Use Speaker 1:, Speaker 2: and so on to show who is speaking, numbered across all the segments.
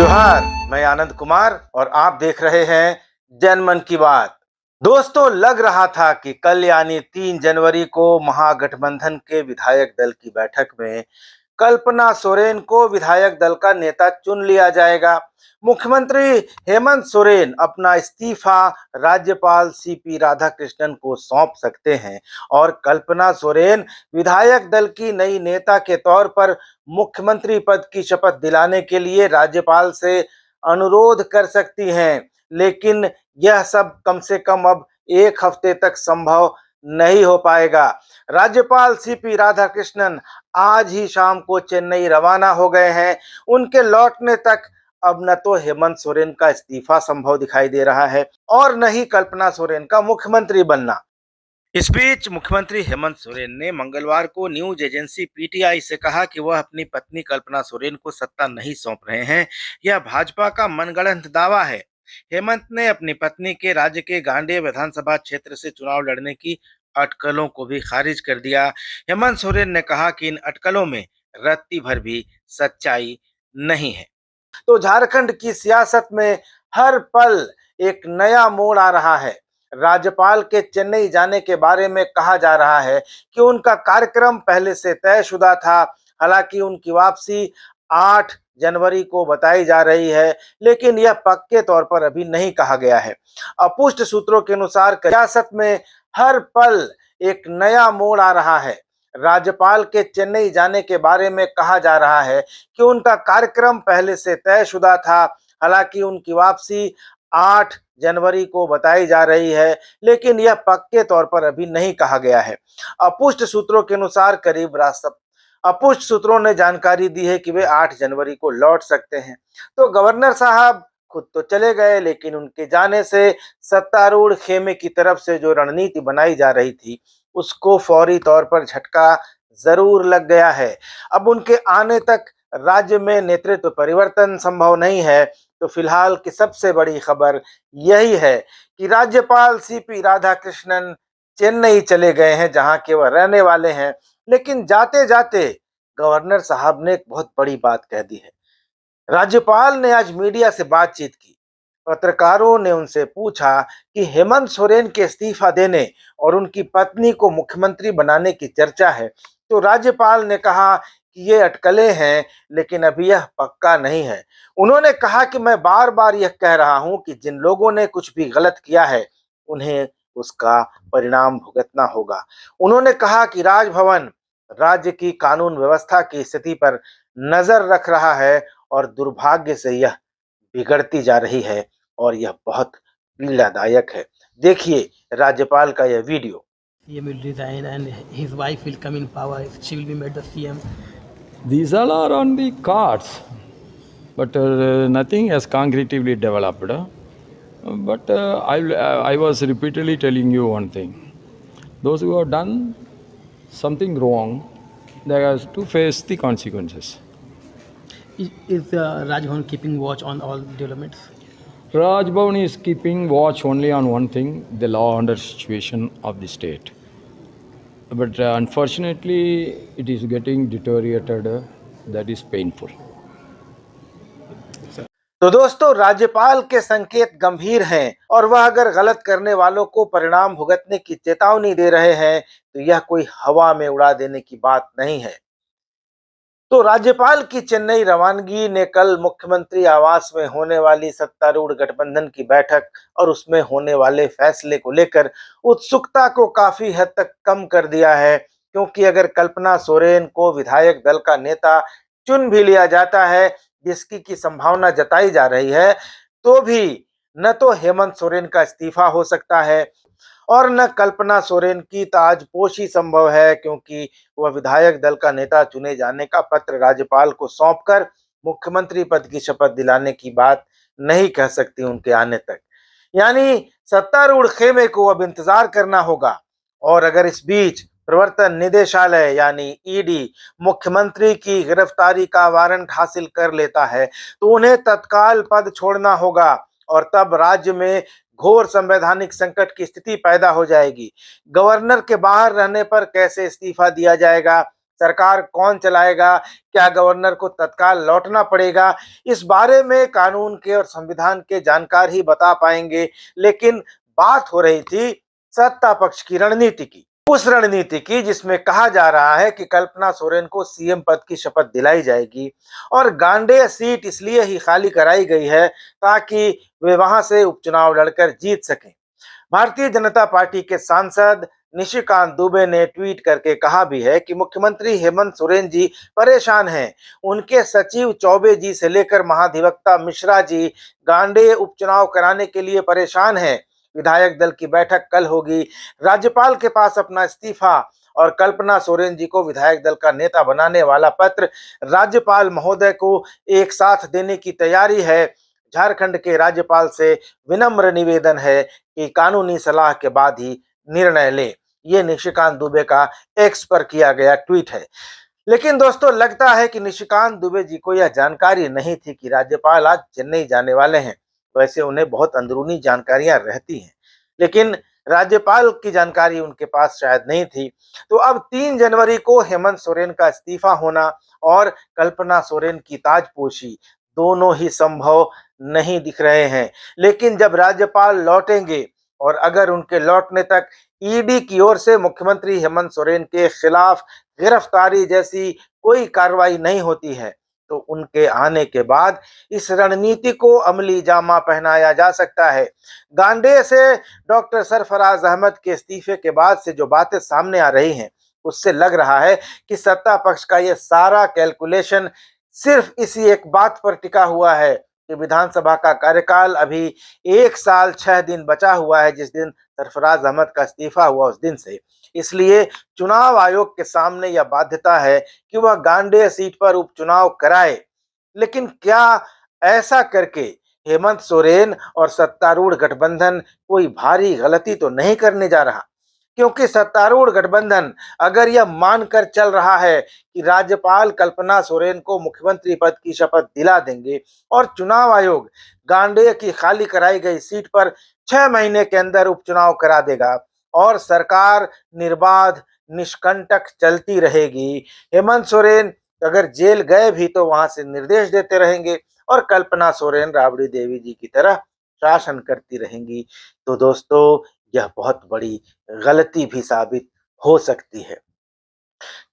Speaker 1: जोहार, मैं आनंद कुमार और आप देख रहे हैं जनमन की बात। दोस्तों, लग रहा था कि कल यानी 3 जनवरी को महागठबंधन के विधायक दल की बैठक में कल्पना सोरेन को विधायक दल का नेता चुन लिया जाएगा। मुख्यमंत्री हेमंत सोरेन अपना इस्तीफा राज्यपाल सीपी राधाकृष्णन को सौंप सकते हैं और कल्पना सोरेन विधायक दल की नई नेता के तौर पर मुख्यमंत्री पद की शपथ दिलाने के लिए राज्यपाल से अनुरोध कर सकती हैं। लेकिन यह सब कम से कम अब 1 हफ्ते तक संभव नहीं हो पाएगा। राज्यपाल सीपी राधाकृष्णन आज ही शाम को चेन्नई रवाना हो गए हैं। उनके लौटने तक अब न तो हेमंत सोरेन का इस्तीफा संभव दिखाई दे रहा है और न ही कल्पना सोरेन का मुख्यमंत्री बनना। इस बीच मुख्यमंत्री हेमंत सोरेन ने मंगलवार को न्यूज एजेंसी पीटीआई से कहा कि वह अपनी पत्नी कल्पना सोरेन को सत्ता नहीं सौंप रहे हैं। यह भाजपा का मनगढ़ंत दावा है। हेमंत ने अपनी पत्नी के राज्य के गांडेय विधानसभा क्षेत्र से चुनाव लड़ने की अटकलों को भी खारिज कर दिया। हेमंत सोरेन ने कहा कि इन अटकलों में रत्ती भर भी सच्चाई नहीं है। तो झारखंड की सियासत में हर पल एक नया मोड़ आ रहा है। राज्यपाल के चेन्नई जाने के बारे में कहा जा रहा है कि उनका कार्यक्रम पहले से तयशुदा था। हालांकि उनकी वापसी 8 जनवरी को बताई जा रही है, लेकिन यह पक्के तौर पर अभी नहीं कहा गया है। अपुष्ट सूत्रों के अनुसार सियासत में हर पल एक नया मोड़ आ रहा है। राज्यपाल के चेन्नई जाने के बारे में कहा जा रहा है कि उनका कार्यक्रम पहले से तयशुदा था। हालांकि उनकी वापसी 8 जनवरी को बताई जा रही है, लेकिन यह पक्के तौर पर अभी नहीं कहा गया है। अपुष्ट सूत्रों के अनुसार अपुष्ट सूत्रों ने जानकारी दी है कि वे 8 जनवरी को लौट सकते हैं। तो गवर्नर साहब खुद तो चले गए, लेकिन उनके जाने से सत्तारूढ़ खेमे की तरफ से जो रणनीति बनाई जा रही थी उसको फौरी तौर पर झटका जरूर लग गया है। अब उनके आने तक राज्य में नेतृत्व परिवर्तन संभव नहीं है। तो फिलहाल की सबसे बड़ी खबर यही है कि राज्यपाल सीपी राधाकृष्णन चेन्नई चले गए हैं, जहां के वह रहने वाले हैं। लेकिन जाते जाते गवर्नर साहब ने एक बहुत बड़ी बात कह दी है। राज्यपाल ने आज मीडिया से बातचीत की। पत्रकारों ने उनसे पूछा कि हेमंत सोरेन के इस्तीफा देने और उनकी पत्नी को मुख्यमंत्री बनाने की चर्चा है। तो राज्यपाल ने कहा कि ये अटकलें हैं, लेकिन अभी यह पक्का नहीं है। उन्होंने कहा कि मैं बार बार यह कह रहा हूं कि जिन लोगों ने कुछ भी गलत किया है उन्हें उसका परिणाम भुगतना होगा। उन्होंने कहा कि राजभवन राज्य की कानून व्यवस्था की स्थिति पर नजर रख रहा है और दुर्भाग्य से यह बिगड़ती जा रही है और यह बहुत पीड़ादायक है। देखिए राज्यपाल का यह video.
Speaker 2: CM will resign and his wife will come in power. She will be made the CM.
Speaker 3: These all are on the cards, but nothing has concretely developed. But I was repeatedly telling you one thing. Those who have done something wrong, they have to face the consequences.
Speaker 2: Is Rajbhavan keeping watch on all developments?
Speaker 3: Raj Bhavan is keeping watch only on one thing, the law and order situation of the state. But unfortunately, it is getting deteriorated. That is painful.
Speaker 1: तो दोस्तों, राज्यपाल के संकेत गंभीर हैं और वह अगर गलत करने वालों को परिणाम भुगतने की चेतावनी दे रहे हैं तो यह कोई हवा में उड़ा देने की बात नहीं है। तो राज्यपाल की चेन्नई रवानगी ने कल मुख्यमंत्री आवास में होने वाली सत्तारूढ़ गठबंधन की बैठक और उसमें होने वाले फैसले को लेकर उत्सुकता को काफी हद तक कम कर दिया है। क्योंकि अगर कल्पना सोरेन को विधायक दल का नेता चुन भी लिया जाता है, जिसकी की संभावना जताई जा रही है, तो भी न तो हेमंत सोरेन का इस्तीफा हो सकता है और न कल्पना सोरेन की ताजपोशी संभव है, क्योंकि वह विधायक दल का नेता चुने जाने का पत्र राज्यपाल को सौंपकर मुख्यमंत्री पद की शपथ दिलाने की बात नहीं कह सकती उनके आने तक। यानी सत्तारूढ़ खेमे को अब इंतजार करना होगा। और अगर इस बीच प्रवर्तन निदेशालय यानी ईडी मुख्यमंत्री की गिरफ्तारी का वारंट हासिल कर लेता है तो उन्हें तत्काल पद छोड़ना होगा और तब राज्य में घोर संवैधानिक संकट की स्थिति पैदा हो जाएगी। गवर्नर के बाहर रहने पर कैसे इस्तीफा दिया जाएगा, सरकार कौन चलाएगा, क्या गवर्नर को तत्काल लौटना पड़ेगा, इस बारे में कानून के और संविधान के जानकार ही बता पाएंगे। लेकिन बात हो रही थी सत्ता पक्ष की रणनीति की, उस रणनीति की जिसमें कहा जा रहा है कि कल्पना सोरेन को सीएम पद की शपथ दिलाई जाएगी और गांडेय सीट इसलिए ही खाली कराई गई है ताकि वे वहां से उपचुनाव लड़कर जीत सकें। भारतीय जनता पार्टी के सांसद निशिकांत दुबे ने ट्वीट करके कहा भी है कि मुख्यमंत्री हेमंत सोरेन जी परेशान हैं। उनके सचिव चौबे जी से लेकर महाधिवक्ता मिश्रा जी गांडे उपचुनाव कराने के लिए परेशान हैं। विधायक दल की बैठक कल होगी। राज्यपाल के पास अपना इस्तीफा और कल्पना सोरेन जी को विधायक दल का नेता बनाने वाला पत्र राज्यपाल महोदय को एक साथ देने की तैयारी है। झारखंड के राज्यपाल से विनम्र निवेदन है कि कानूनी सलाह के बाद ही निर्णय ले। ये निशिकांत दुबे का एक्स पर किया गया ट्वीट है। लेकिन दोस्तों, लगता है कि निशिकांत दुबे जी को यह जानकारी नहीं थी कि राज्यपाल आज चेन्नई जाने वाले हैं। वैसे उन्हें बहुत अंदरूनी जानकारियां रहती हैं, लेकिन राज्यपाल की जानकारी उनके पास शायद नहीं थी। तो अब 3 जनवरी को हेमंत सोरेन का इस्तीफा होना और कल्पना सोरेन की ताजपोशी दोनों ही संभव नहीं दिख रहे हैं। लेकिन जब राज्यपाल लौटेंगे और अगर उनके लौटने तक ईडी की ओर से मुख्यमंत्री हेमंत सोरेन के खिलाफ गिरफ्तारी जैसी कोई कार्रवाई नहीं होती है, तो उनके आने के बाद इस रणनीति को अमली जामा पहनाया जा सकता है। गांडे से डॉक्टर सरफराज अहमद के इस्तीफे के बाद से जो बातें सामने आ रही हैं, उससे लग रहा है कि सत्ता पक्ष का यह सारा कैलकुलेशन सिर्फ इसी एक बात पर टिका हुआ है कि विधानसभा का कार्यकाल अभी 1 साल 6 दिन बचा हुआ है, जिस दिन सरफराज अहमद का इस्तीफा हुआ उस दिन से। इसलिए चुनाव आयोग के सामने यह बाध्यता है कि वह गांडे सीट पर उपचुनाव कराए। लेकिन क्या ऐसा करके हेमंत सोरेन और सत्तारूढ़ गठबंधन कोई भारी गलती तो नहीं करने जा रहा? क्योंकि सत्तारूढ़ गठबंधन अगर यह मानकर चल रहा है कि राज्यपाल कल्पना सोरेन को मुख्यमंत्री पद की शपथ दिला देंगे और चुनाव आयोग गांडे की खाली कराई गई सीट पर 6 महीने के अंदर उपचुनाव करा देगा और सरकार निर्बाध निष्कंटक चलती रहेगी, हेमंत सोरेन अगर जेल गए भी तो वहां से निर्देश देते रहेंगे और कल्पना सोरेन राबड़ी देवी जी की तरह शासन करती रहेंगी, तो दोस्तों यह बहुत बड़ी गलती भी साबित हो सकती है।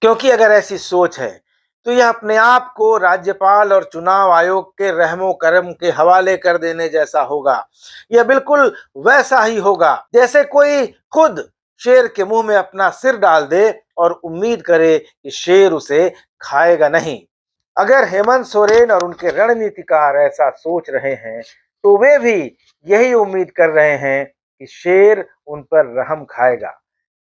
Speaker 1: क्योंकि अगर ऐसी सोच है तो यह अपने आप को राज्यपाल और चुनाव आयोग के रहमो करम के हवाले कर देने जैसा होगा। यह बिल्कुल वैसा ही होगा जैसे कोई खुद शेर के मुंह में अपना सिर डाल दे और उम्मीद करे कि शेर उसे खाएगा नहीं। अगर हेमंत सोरेन और उनके रणनीतिकार ऐसा सोच रहे हैं तो वे भी यही उम्मीद कर रहे हैं कि शेर उन पर रहम खाएगा।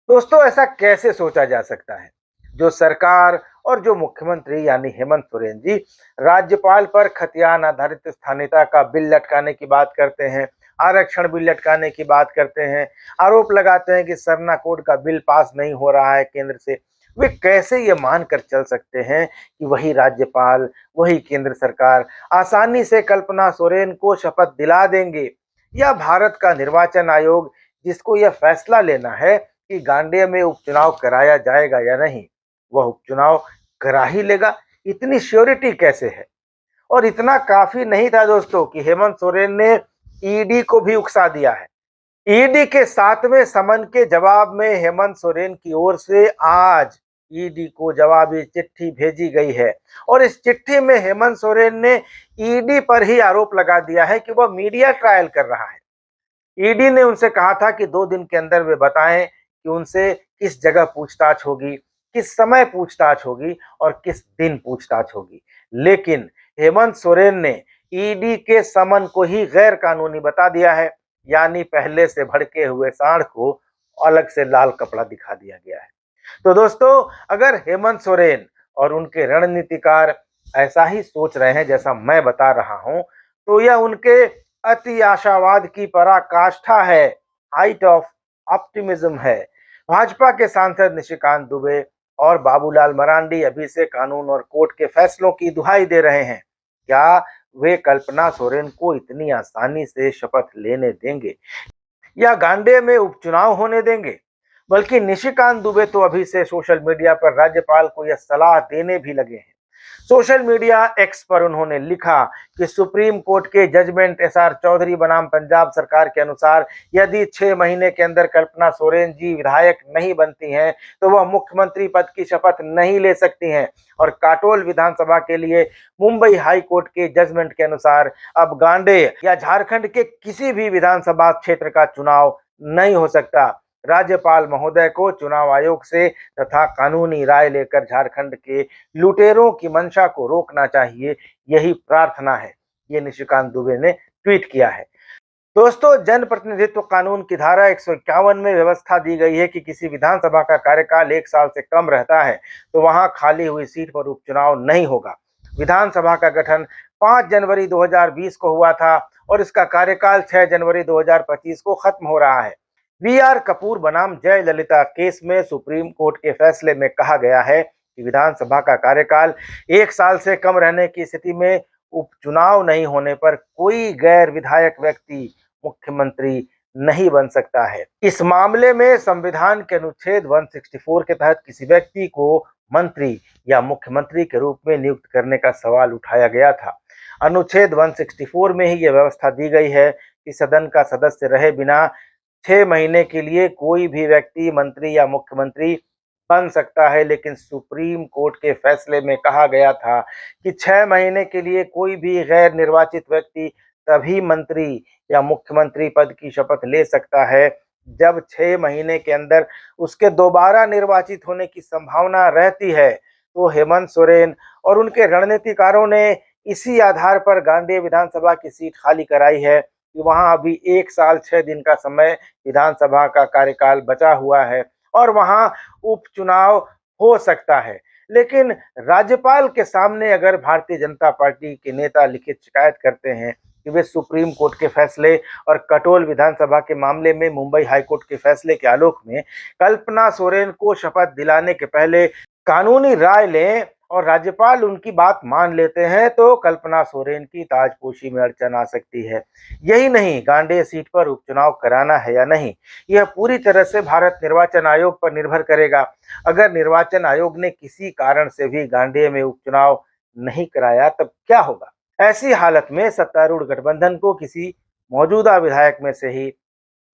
Speaker 1: दोस्तों, ऐसा कैसे सोचा जा सकता है? जो सरकार और जो मुख्यमंत्री यानी हेमंत सोरेन जी राज्यपाल पर खतियान आधारित स्थानीयता का बिल लटकाने की बात करते हैं, आरक्षण बिल लटकाने की बात करते हैं, आरोप लगाते हैं कि सरना कोड का बिल पास नहीं हो रहा है केंद्र से, वे कैसे ये मानकर चल सकते हैं कि वही राज्यपाल, वही केंद्र सरकार आसानी से कल्पना सोरेन को शपथ दिला देंगे? या भारत का निर्वाचन आयोग, जिसको यह फैसला लेना है कि गांडे में उपचुनाव कराया जाएगा या नहीं, वह उपचुनाव करा ही लेगा? इतनी श्योरिटी कैसे है? और इतना काफी नहीं था दोस्तों कि हेमंत सोरेन ने ईडी को भी उकसा दिया है। ईडी के 7वें समन के जवाब में हेमंत सोरेन की ओर से आज ईडी को जवाबी चिट्ठी भेजी गई है और इस चिट्ठी में हेमंत सोरेन ने ईडी पर ही आरोप लगा दिया है कि वह मीडिया ट्रायल कर रहा है। ईडी ने उनसे कहा था कि 2 दिन के अंदर वे बताएं कि उनसे किस जगह पूछताछ होगी, किस समय पूछताछ होगी और किस दिन पूछताछ होगी। लेकिन हेमंत सोरेन ने ईडी के समन को ही गैर कानूनी बता दिया है, यानी पहले से भड़के हुए सांड को अलग से लाल कपड़ा दिखा दिया गया है। तो दोस्तों, अगर हेमंत सोरेन और उनके रणनीतिकार ऐसा ही सोच रहे हैं जैसा मैं बता रहा हूं, तो यह उनके अति आशावाद की पराकाष्ठा है, हाइट ऑफ ऑप्टिमिज्म है। भाजपा के सांसद निशिकांत दुबे और बाबूलाल मरांडी अभी से कानून और कोर्ट के फैसलों की दुहाई दे रहे हैं। क्या वे कल्पना सोरेन को इतनी आसानी से शपथ लेने देंगे या गांडे में उपचुनाव होने देंगे? बल्कि निशिकांत दुबे तो अभी से सोशल मीडिया पर राज्यपाल को यह सलाह देने भी लगे हैं। सोशल मीडिया एक्स पर उन्होंने लिखा कि सुप्रीम कोर्ट के जजमेंट एसआर चौधरी बनाम पंजाब सरकार के अनुसार यदि 6 महीने के अंदर कल्पना सोरेन जी विधायक नहीं बनती हैं तो वह मुख्यमंत्री पद की शपथ नहीं ले सकती हैं। और काटोल विधानसभा के लिए मुंबई हाई कोर्ट के जजमेंट के अनुसार अब गांडे या झारखंड के किसी भी विधानसभा क्षेत्र का चुनाव नहीं हो सकता। राज्यपाल महोदय को चुनाव आयोग से तथा कानूनी राय लेकर झारखंड के लुटेरों की मंशा को रोकना चाहिए, यही प्रार्थना है। ये निशिकांत दुबे ने ट्वीट किया है। दोस्तों, जनप्रतिनिधित्व कानून की धारा 151 में व्यवस्था दी गई है कि किसी विधानसभा का कार्यकाल 1 साल से कम रहता है तो वहां खाली हुई सीट पर उपचुनाव नहीं होगा। विधानसभा का गठन 5 जनवरी 2020 को हुआ था और इसका कार्यकाल 6 जनवरी 2025 को खत्म हो रहा है। वी.आर. कपूर बनाम जयललिता केस में सुप्रीम कोर्ट के फैसले में कहा गया है कि विधानसभा का कार्यकाल 1 साल से कम रहने की स्थिति में उपचुनाव नहीं होने पर कोई गैर विधायक व्यक्ति मुख्यमंत्री नहीं बन सकता है। इस मामले में संविधान के अनुच्छेद 164 के तहत किसी व्यक्ति को मंत्री या मुख्यमंत्री के रूप में नियुक्त करने का सवाल उठाया गया था। अनुच्छेद 164 में ही यह व्यवस्था दी गई है कि सदन का सदस्य रहे बिना 6 महीने के लिए कोई भी व्यक्ति मंत्री या मुख्यमंत्री बन सकता है। लेकिन सुप्रीम कोर्ट के फैसले में कहा गया था कि 6 महीने के लिए कोई भी गैर निर्वाचित व्यक्ति तभी मंत्री या मुख्यमंत्री पद की शपथ ले सकता है जब 6 महीने के अंदर उसके दोबारा निर्वाचित होने की संभावना रहती है। तो हेमंत सोरेन और उनके रणनीतिकारों ने इसी आधार पर गांडेय विधानसभा की सीट खाली कराई है कि वहां अभी 1 साल 6 दिन का समय विधानसभा का कार्यकाल बचा हुआ है और वहां उपचुनाव हो सकता है। लेकिन राज्यपाल के सामने अगर भारतीय जनता पार्टी के नेता लिखित शिकायत करते हैं कि वे सुप्रीम कोर्ट के फैसले और कटोल विधानसभा के मामले में मुंबई हाईकोर्ट के फैसले के आलोक में कल्पना सोरेन को शपथ दिलाने के पहले कानूनी राय लें और राज्यपाल उनकी बात मान लेते हैं तो कल्पना सोरेन की ताजपोशी में अड़चन आ सकती है। यही नहीं, गांडेय सीट पर उपचुनाव कराना है या नहीं, यह पूरी तरह से भारत निर्वाचन आयोग पर निर्भर करेगा। अगर निर्वाचन आयोग ने किसी कारण से भी गांडेय में उपचुनाव नहीं कराया तब क्या होगा? ऐसी हालत में सत्तारूढ़ गठबंधन को किसी मौजूदा विधायक में से ही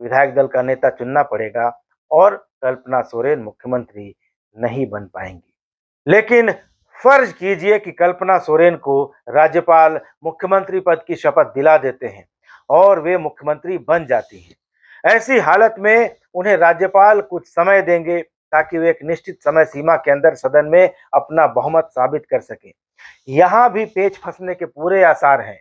Speaker 1: विधायक दल का नेता चुनना पड़ेगा और कल्पना सोरेन मुख्यमंत्री नहीं बन पाएंगी। लेकिन फर्ज कीजिए कि कल्पना सोरेन को राज्यपाल मुख्यमंत्री पद की शपथ दिला देते हैं और वे मुख्यमंत्री बन जाती हैं। ऐसी हालत में उन्हें राज्यपाल कुछ समय देंगे ताकि वे एक निश्चित समय सीमा के अंदर सदन में अपना बहुमत साबित कर सकें। यहां भी पेच फंसने के पूरे आसार हैं।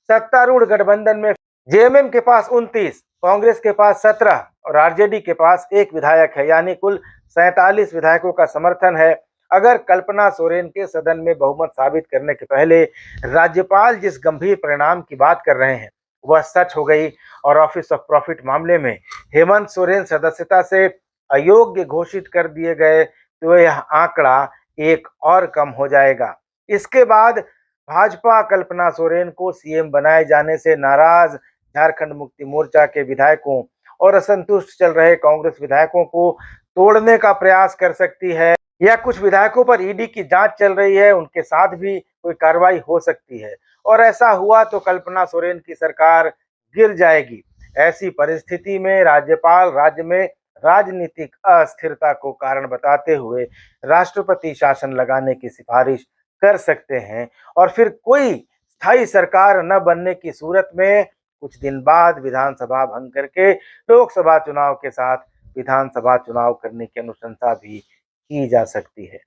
Speaker 1: सत्तारूढ़ गठबंधन में जेएमएम के पास 29, कांग्रेस के पास 17 और आरजेडी के पास 1 विधायक है, यानी कुल 47 विधायकों का समर्थन है। अगर कल्पना सोरेन के सदन में बहुमत साबित करने के पहले राज्यपाल जिस गंभीर परिणाम की बात कर रहे हैं वह सच हो गई और ऑफिस ऑफ प्रॉफिट मामले में हेमंत सोरेन सदस्यता से अयोग्य घोषित कर दिए गए तो यह आंकड़ा एक और कम हो जाएगा। इसके बाद भाजपा कल्पना सोरेन को सीएम बनाए जाने से नाराज झारखंड मुक्ति मोर्चा के विधायकों और असंतुष्ट चल रहे कांग्रेस विधायकों को तोड़ने का प्रयास कर सकती है या कुछ विधायकों पर ईडी की जांच चल रही है, उनके साथ भी कोई कार्रवाई हो सकती है और ऐसा हुआ तो कल्पना सोरेन की सरकार गिर जाएगी। ऐसी परिस्थिति में राज्यपाल राज्य में राजनीतिक अस्थिरता को कारण बताते हुए राष्ट्रपति शासन लगाने की सिफारिश कर सकते हैं और फिर कोई स्थायी सरकार न बनने की सूरत में कुछ दिन बाद विधानसभा भंग करके लोकसभा चुनाव के साथ विधानसभा चुनाव करने की अनुशंसा भी की जा सकती है।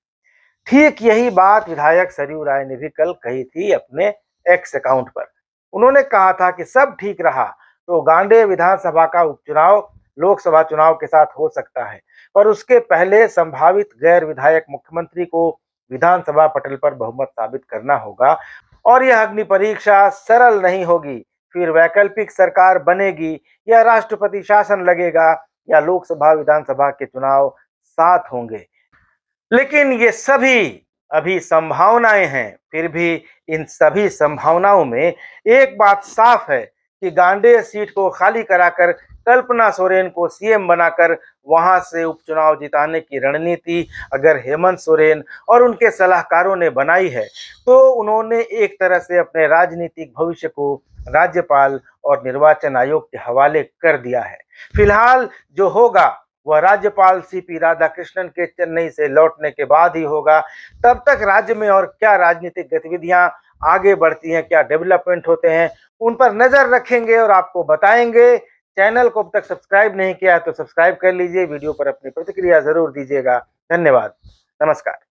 Speaker 1: ठीक यही बात विधायक सरयू राय ने भी कल कही थी अपने एक्स अकाउंट पर। उन्होंने कहा था कि सब ठीक रहा तो गांडेय विधानसभा का उपचुनाव लोकसभा चुनाव के साथ हो सकता है, पर उसके पहले संभावित गैर विधायक मुख्यमंत्री को विधानसभा पटल पर बहुमत साबित करना होगा और यह अग्नि परीक्षा सरल नहीं होगी। फिर वैकल्पिक सरकार बनेगी या राष्ट्रपति शासन लगेगा या लोकसभा विधानसभा के चुनाव साथ होंगे। लेकिन ये सभी अभी संभावनाएं हैं। फिर भी इन सभी संभावनाओं में एक बात साफ है कि गांडेय सीट को खाली कराकर कल्पना सोरेन को सीएम बनाकर वहां से उपचुनाव जिताने की रणनीति अगर हेमंत सोरेन और उनके सलाहकारों ने बनाई है तो उन्होंने एक तरह से अपने राजनीतिक भविष्य को राज्यपाल और निर्वाचन आयोग के हवाले कर दिया है। फिलहाल जो होगा वह राज्यपाल सीपी राधाकृष्णन के चेन्नई से लौटने के बाद ही होगा। तब तक राज्य में और क्या राजनीतिक गतिविधियां आगे बढ़ती हैं, क्या डेवलपमेंट होते हैं, उन पर नजर रखेंगे और आपको बताएंगे। चैनल को अब तक सब्सक्राइब नहीं किया तो सब्सक्राइब कर लीजिए। वीडियो पर अपनी प्रतिक्रिया जरूर दीजिएगा। धन्यवाद। नमस्कार।